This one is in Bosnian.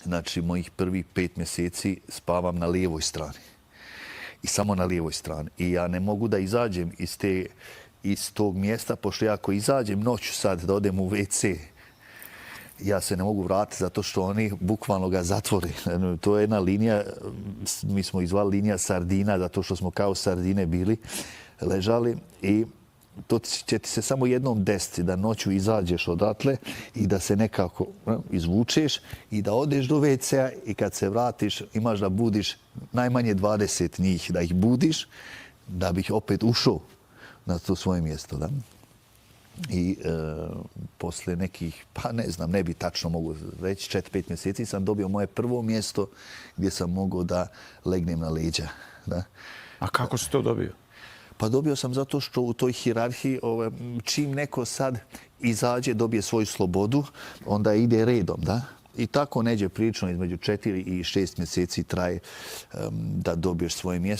znači mojih prvih 5 mjeseci spavam na lijevoj strani. I samo na lijevoj strani. I ja ne mogu da izađem iz tog mjesta, pošto ja ako izađem noću sad da odem u WC, ja se ne mogu vratiti zato što oni bukvalno ga zatvore. To je jedna linija, mi smo izvali linija sardina, zato što smo kao sardine bili, ležali i to će ti se samo jednom desiti, da noću izađeš odatle i da se nekako izvučeš i da odeš do WC-a i kad se vratiš imaš da budiš najmanje 20 njih, da ih budiš, da bih opet ušao na to svoje mjesto. Da? I posle nekih, pa ne znam, ne bi tačno mogu reći, 4-5 mjeseci sam dobio moje prvo mjesto gdje sam mogao da legnem na leđa. Da? A kako si to dobio? Pa dobio sam zato što u toj hijerarhiji, čim neko sad izađe, dobije svoju slobodu, onda ide redom, da? I tako neđe prilično između 4 i 6 mjeseci traje da dobiješ svoje mjesto.